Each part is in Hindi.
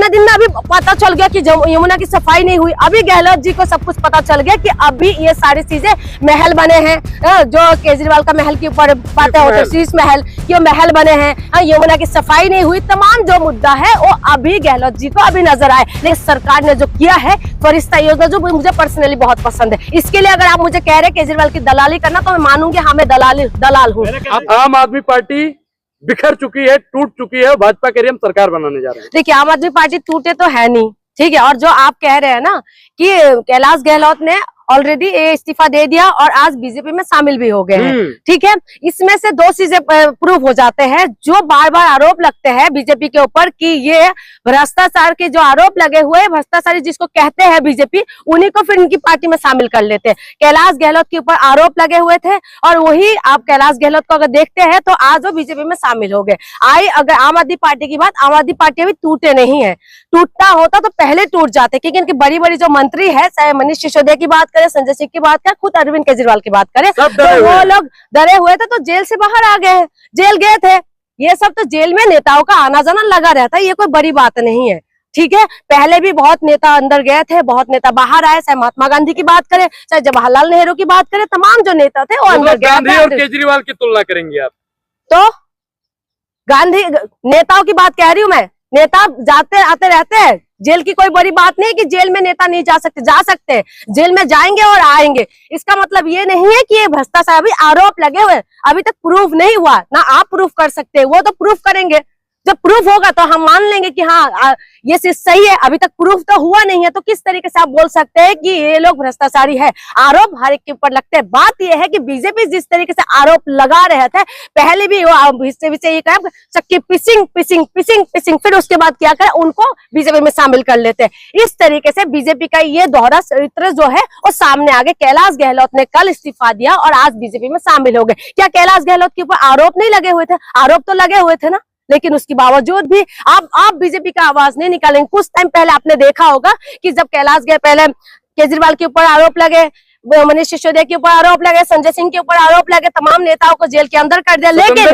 इतना दिन में अभी पता चल गया कि यमुना की सफाई नहीं हुई। अभी गहलोत जी को सब कुछ पता चल गया कि अभी ये सारी चीजें महल बने हैं, जो केजरीवाल का महल के ऊपर बातें होती, शीश महल कि वो महल बने हैं, यमुना की सफाई नहीं हुई, तमाम जो मुद्दा है वो अभी गहलोत जी को अभी नजर आए। लेकिन सरकार ने जो किया है फरिश्ता योजना, जो मुझे पर्सनली बहुत पसंद है, इसके लिए अगर आप मुझे कह रहे केजरीवाल की दलाली करना तो मैं मानूंगी, हाँ मैं दलाल हूँ। आम आदमी पार्टी बिखर चुकी है, टूट चुकी है, भाजपा के लिए हम सरकार बनाने जा रहे हैं। देखिए आम आदमी पार्टी टूटे तो है नहीं, ठीक है। और जो आप कह रहे हैं ना कि कैलाश गहलोत ने ऑलरेडी इस्तीफा दे दिया और आज बीजेपी में शामिल भी हो गए हैं, ठीक है। इसमें से दो चीजें प्रूव हो जाते हैं। जो बार बार आरोप लगते हैं बीजेपी के ऊपर कि ये भ्रष्टाचार के जो आरोप लगे हुए, भ्रष्टाचारी जिसको कहते हैं बीजेपी, उन्हीं को फिर इनकी पार्टी में शामिल कर लेते हैं। कैलाश गहलोत के ऊपर आरोप लगे हुए थे और वही आप कैलाश गहलोत को अगर देखते हैं तो आज वो बीजेपी में शामिल हो गए। अगर आम आदमी पार्टी की बात, आम आदमी पार्टी अभी टूटे नहीं है। टूटना होता तो पहले टूट जाते, क्योंकि इनकी बड़ी बड़ी जो मंत्री है, चाहे मनीष सिसोदिया की बात करें, संजय सिंह की बात करें, खुद अरविंद केजरीवाल की बात करें, तो वो लोग डरे हुए थे तो जेल से बाहर आ गए हैं, जेल गए थे। ये सब तो जेल में नेताओं का आना जाना लगा रहता है, ये कोई बड़ी बात नहीं है, ठीक है। पहले भी बहुत नेता अंदर गए थे, बहुत नेता बाहर आए, चाहे महात्मा गांधी की बात करें, चाहे जवाहरलाल नेहरू की बात करें, तमाम जो नेता थे वो अंदर गए। गांधी और केजरीवाल की तुलना करेंगे आप तो? गांधी नेताओं की बात कह रही हूँ मैं, नेता जाते आते रहते हैं, जेल की कोई बड़ी बात नहीं कि जेल में नेता नहीं जा सकते, जा सकते हैं, जेल में जाएंगे और आएंगे। इसका मतलब ये नहीं है कि ये भ्रष्टाचार, अभी आरोप लगे हुए, अभी तक प्रूफ नहीं हुआ ना, आप प्रूफ कर सकते हैं, वो तो प्रूफ करेंगे। जब प्रूफ होगा तो हम मान लेंगे कि हाँ ये चीज सही है। अभी तक प्रूफ तो हुआ नहीं है, तो किस तरीके से आप बोल सकते हैं कि ये लोग भ्रष्टाचारी है? आरोप हर एक के ऊपर लगते हैं। बात ये है कि बीजेपी जिस तरीके से आरोप लगा रहे थे, पहले भी ये कहा सबकी पिसिंग, फिर उसके बाद क्या करे, उनको बीजेपी में शामिल कर लेते हैं। इस तरीके से बीजेपी का ये दोहरा चरित्र जो है वो सामने आ गया। कैलाश गहलोत ने कल इस्तीफा दिया और आज बीजेपी में शामिल हो गए। क्या कैलाश गहलोत के ऊपर आरोप नहीं लगे हुए थे? आरोप तो लगे हुए थे ना, लेकिन उसके बावजूद भी आप बीजेपी का आवाज नहीं निकालेंगे। कुछ टाइम पहले आपने देखा होगा कि जब कैलाश गए, पहले केजरीवाल के ऊपर आरोप लगे, मनीष सिसोदिया के ऊपर आरोप लगे, संजय सिंह के ऊपर आरोप लगे, तमाम नेताओं को जेल के अंदर कर दिया। लेकिन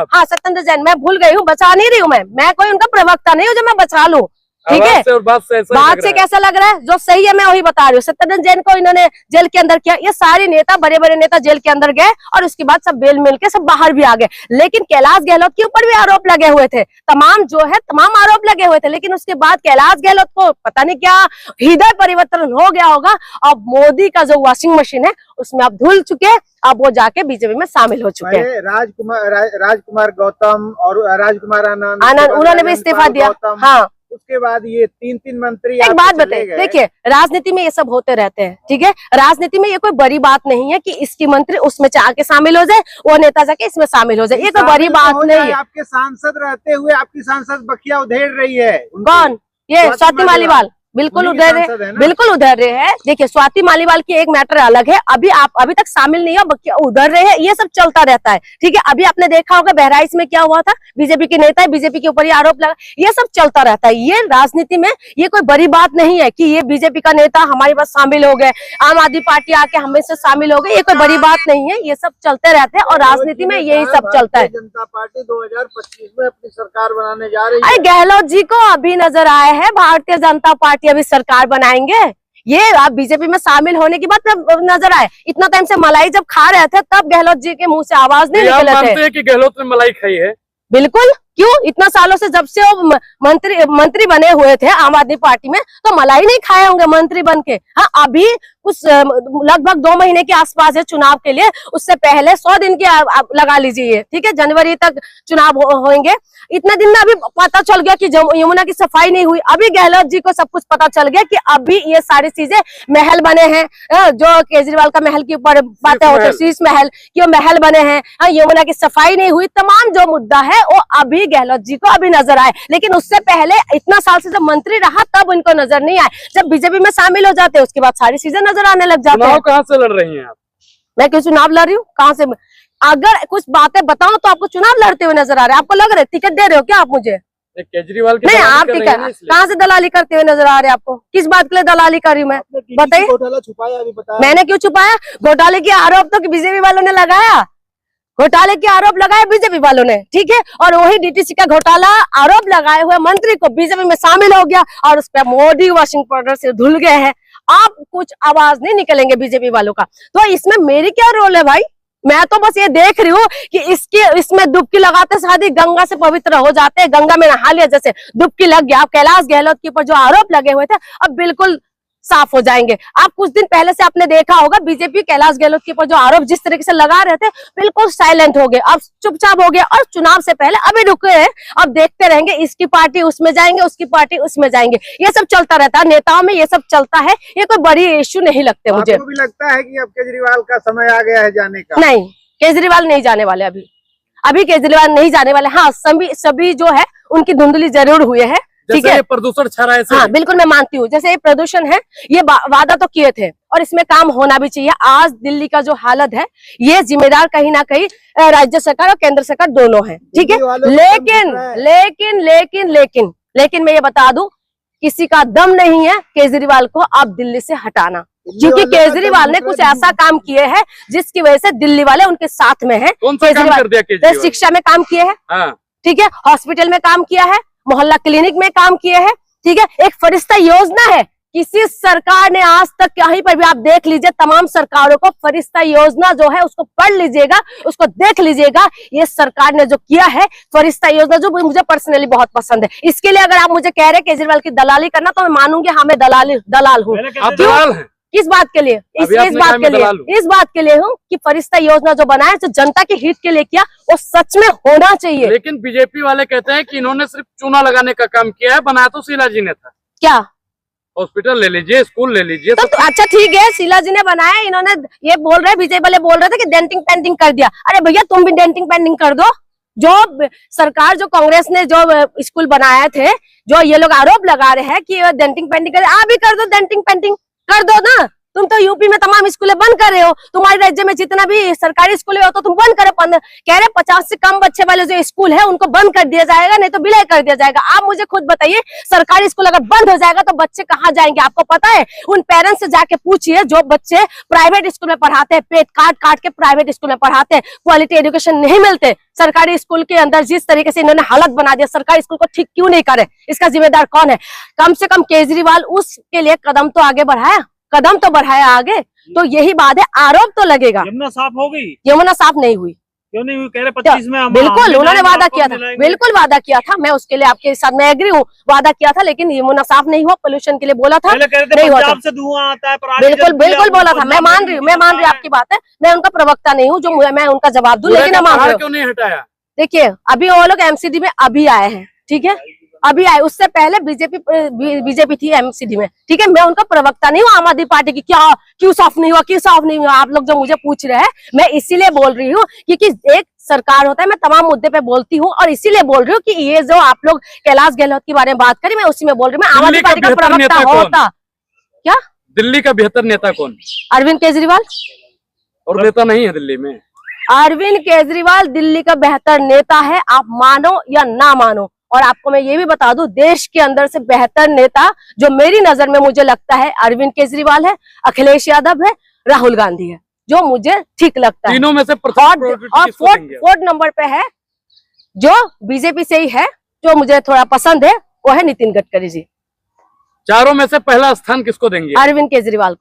हाँ, सत्येंद्र जैन, मैं भूल गई हूँ, बचा नहीं रही हूँ मैं कोई उनका प्रवक्ता नहीं हूँ जो मैं बचा लूं, ठीक है। बात से कैसा लग रहा है? जो सही है मैं वही बता रही हूँ। सत्येंद्र जैन को इन्होंने जेल के अंदर किया, ये सारे नेता, बड़े बड़े नेता जेल के अंदर गए और उसके बाद सब बेल मिल के सब बाहर भी आ गए। लेकिन कैलाश गहलोत के ऊपर भी आरोप लगे हुए थे, तमाम आरोप लगे हुए थे। लेकिन उसके बाद कैलाश गहलोत को पता नहीं क्या हृदय परिवर्तन हो गया होगा। अब मोदी का जो वॉशिंग मशीन है उसमें आप धुल चुके, अब वो जाके बीजेपी में शामिल हो चुके हैं। राजकुमार गौतम और राजकुमार आनंद, उन्होंने भी इस्तीफा दिया। हाँ, उसके बाद ये तीन मंत्री। एक बात बताइए, देखिए राजनीति में ये सब होते रहते हैं, ठीक है। राजनीति में ये कोई बड़ी बात नहीं है कि इसकी मंत्री उसमें जाके शामिल हो जाए, वो नेता जाके इसमें शामिल हो जाए, ये कोई बड़ी बात नहीं है। आपके सांसद रहते हुए आपकी सांसद बखिया उधेड़ रही है। कौन? ये स्वाति मालीवाल बिल्कुल उधर रहे हैं। देखिए स्वाति मालीवाल की एक मैटर अलग है, अभी तक शामिल नहीं है, उधर रहे हैं, ये सब चलता रहता है, ठीक है। अभी आपने देखा होगा बहराइच में क्या हुआ था, बीजेपी के नेता है, बीजेपी के ऊपर ये आरोप लगा, ये सब चलता रहता है। ये राजनीति में ये कोई बड़ी बात नहीं है कि ये बीजेपी का नेता हमारे पास शामिल हो गए, आम आदमी पार्टी आके हमें से शामिल हो गए, ये कोई बड़ी बात नहीं है। ये सब चलते रहते हैं और राजनीति में यही सब चलता है। जनता पार्टी 2025 में अपनी सरकार बनाने जा रही है। अरे गहलोत जी को अभी नजर आए हैं भारतीय जनता पार्टी अभी सरकार बनाएंगे, ये आप बीजेपी में शामिल होने की बात नजर आए। इतना टाइम से मलाई जब खा रहे थे तब गहलोत जी के मुंह से आवाज नहीं निकले थे कि गहलोत ने मलाई खाई है। बिल्कुल, क्यों? इतना सालों से जब से वो मंत्री बने हुए थे आम आदमी पार्टी में, तो मलाई नहीं खाए होंगे मंत्री बन के। हाँ, अभी कुछ लगभग 2 महीने के आसपास है चुनाव के लिए, उससे पहले 100 दिन की लगा लीजिए, ठीक है, जनवरी तक चुनाव होंगे। इतने दिन में अभी पता चल गया कि यमुना की सफाई नहीं हुई। अभी गहलोत जी को सब कुछ पता चल गया कि अभी ये सारी चीजें महल बने हैं, जो केजरीवाल का महल के ऊपर बातें होती, शीश महल कि वो महल बने हैं, यमुना की सफाई नहीं हुई, तमाम जो मुद्दा है वो अभी गहलोत जी को अभी नजर आए। लेकिन उससे पहले इतना साल से जब मंत्री रहा तब उनको नजर नहीं आए। जब बीजेपी में शामिल हो जाते उसके बाद सारी चीजें नजर आने लग जाते हैं। कहाँ से लड़ रही हैं आप? मैं क्यों चुनाव लड़ रही हूँ? कहाँ से? अगर कुछ बातें बताऊं तो आपको चुनाव लड़ते हुए नजर आ रहे हैं। आपको लग रहा है टिकट दे रहे हो क्या आप मुझे? केजरीवाल की नहीं, आप टिकट कहाँ से दलाली करते हुए नजर आ रहे हैं? आपको किस बात के लिए दलाली कर रही हूँ मैं, बताइए? घोटाला छुपाया, अभी बताया। मैंने क्यों छुपाया? घोटाले की आरोप तो बीजेपी वालों ने लगाया, घोटाले के आरोप लगाए बीजेपी वालों ने, ठीक है, और वही डीटीसी का घोटाला आरोप लगाए हुए मंत्री को बीजेपी में शामिल हो गया और उस पर मोदी वॉशिंग पाउडर से धुल गए हैं। आप कुछ आवाज नहीं निकलेंगे बीजेपी वालों का। तो इसमें मेरी क्या रोल है भाई? मैं तो बस ये देख रही हूँ कि इसमें डुबकी लगाते साथ ही गंगा से पवित्र हो जाते हैं, गंगा में नहा लिया जैसे डुबकी लग गया। कैलाश गहलोत के ऊपर जो आरोप लगे हुए थे अब बिल्कुल साफ हो जाएंगे। आप कुछ दिन पहले से आपने देखा होगा बीजेपी कैलाश गहलोत के ऊपर जो आरोप जिस तरीके से लगा रहे थे बिल्कुल साइलेंट हो गए, अब चुपचाप हो गए और चुनाव से पहले अभी रुके हैं। अब देखते रहेंगे, इसकी पार्टी उसमें जाएंगे, उसकी पार्टी उसमें जाएंगे, ये सब चलता रहता है, नेताओं में ये सब चलता है। ये कोई बड़ी इश्यू नहीं लगते मुझे। आपको भी लगता है कि अब केजरीवाल का समय आ गया है जाने का? नहीं, केजरीवाल नहीं जाने वाले अभी केजरीवाल नहीं जाने वाले। हाँ, सभी जो है उनकी धुंधली जरूर हुई है, ठीक है, प्रदूषण छा रहा है। हाँ बिल्कुल मैं मानती हूँ, जैसे ये प्रदूषण है ये वादा तो किए थे और इसमें काम होना भी चाहिए। आज दिल्ली का जो हालत है ये जिम्मेदार कहीं ना कहीं राज्य सरकार और केंद्र सरकार दोनों है, ठीक है। लेकिन मैं ये बता दूं, किसी का दम नहीं है केजरीवाल को अब दिल्ली से हटाना, क्योंकि केजरीवाल ने कुछ ऐसा काम किए हैं जिसकी वजह से दिल्ली वाले उनके साथ में है। कौन सा काम कर दिया केजरीवाल? शिक्षा में काम किए हैं, हाँ। ठीक है, हॉस्पिटल में काम किया है, मोहल्ला क्लिनिक में काम किए हैं, ठीक है। एक फरिश्ता योजना है, किसी सरकार ने आज तक कहीं पर भी आप देख लीजिए, तमाम सरकारों को फरिश्ता योजना जो है उसको पढ़ लीजिएगा, उसको देख लीजिएगा। ये सरकार ने जो किया है फरिश्ता योजना, जो मुझे पर्सनली बहुत पसंद है। इसके लिए अगर आप मुझे कह रहे हैं केजरीवाल की दलाली करना तो मैं मानूंगी, हाँ मैं दलाल हूँ। किस बात के लिए? इस बात के लिए हूँ कि फरिश्ता योजना जो बनाया, जो जनता के हित के लिए किया, वो सच में होना चाहिए। लेकिन बीजेपी वाले कहते हैं कि इन्होंने सिर्फ चूना लगाने का काम किया है, बनाया तो शीला जी ने था। क्या? हॉस्पिटल ले लीजिए, स्कूल ले लीजिए। तो अच्छा ठीक है, शीला जी ने बनाया, इन्होंने ये बोल रहे, बीजेपी वाले बोल रहे थे कि डेंटिंग पेंटिंग कर दिया। अरे भैया तुम भी डेंटिंग पेंटिंग कर दो। जो सरकार, जो कांग्रेस ने जो स्कूल बनाए थे, जो ये लोग आरोप लगा रहे हैं कि डेंटिंग पेंटिंग कर, आप भी कर दो, डेंटिंग पेंटिंग कर दो ना। तुम तो यूपी में तमाम स्कूलें बंद कर रहे हो, तुम्हारे राज्य में जितना भी सरकारी स्कूल है तो तुम बंद करो। कह रहे 50 से कम बच्चे वाले जो स्कूल है उनको बंद कर दिया जाएगा, नहीं तो विलय कर दिया जाएगा। आप मुझे खुद बताइए, सरकारी स्कूल अगर बंद हो जाएगा तो बच्चे कहाँ जाएंगे? आपको पता है? उन पेरेंट्स से जाके पूछिए जो बच्चे प्राइवेट स्कूल में पढ़ाते हैं, पेट काट काट के प्राइवेट स्कूल में पढ़ाते हैं, क्वालिटी एजुकेशन नहीं मिलते। सरकारी स्कूल के अंदर जिस तरीके से इन्होंने हालत बना दिया, सरकारी स्कूल को ठीक क्यों नहीं करे? इसका जिम्मेदार कौन है? कम से कम केजरीवाल उसके लिए कदम तो आगे बढ़ाया आगे। तो यही बात है, आरोप तो लगेगा। यमुना साफ हो गई? यमुना साफ नहीं हुई। क्यों नहीं हुई? कह रहे 25 में बिल्कुल उन्होंने वादा किया था, बिल्कुल वादा किया था। मैं उसके लिए आपके साथ मैं एग्री हूँ, वादा किया था, लेकिन यमुना साफ नहीं हुआ। पोल्यूशन के लिए बोला था, नहीं हुआ था। से धुआं आता है, बिल्कुल बोला था। मैं मान रही हूँ आपकी बात है। मैं उनका प्रवक्ता नहीं हूँ जो मैं उनका जवाब दूं, लेकिन मैं मान रही हूँ। क्यों नहीं हटाया? देखिए अभी वो लोग एमसीडी में अभी आए हैं, ठीक है, अभी आए। उससे पहले बीजेपी थी एमसीडी में, ठीक है। मैं उनका प्रवक्ता नहीं हूँ आम आदमी पार्टी की, क्या क्यों साफ नहीं हुआ, आप लोग जो मुझे पूछ रहे हैं। मैं इसीलिए बोल रही हूँ क्योंकि एक सरकार होता है, मैं तमाम मुद्दे पे बोलती हूँ, और इसीलिए बोल रही हूँ कि ये जो आप लोग कैलाश गहलोत के बारे में बात करी, मैं उसी में बोल रही हूँ। मैं आम आदमी पार्टी का प्रवक्ता होता। क्या दिल्ली का बेहतर नेता कौन? अरविंद केजरीवाल। और नेता नहीं है दिल्ली में? अरविंद केजरीवाल दिल्ली का बेहतर नेता है, आप मानो या ना मानो। और आपको मैं ये भी बता दूं, देश के अंदर से बेहतर नेता जो मेरी नजर में मुझे लगता है अरविंद केजरीवाल है, अखिलेश यादव है, राहुल गांधी है, जो मुझे ठीक लगता है। तीनों में से और फोर्थ नंबर पे है जो बीजेपी से ही है, जो मुझे थोड़ा पसंद है, वो है नितिन गडकरी जी। चारों में से पहला स्थान किसको देंगे? अरविंद केजरीवाल को।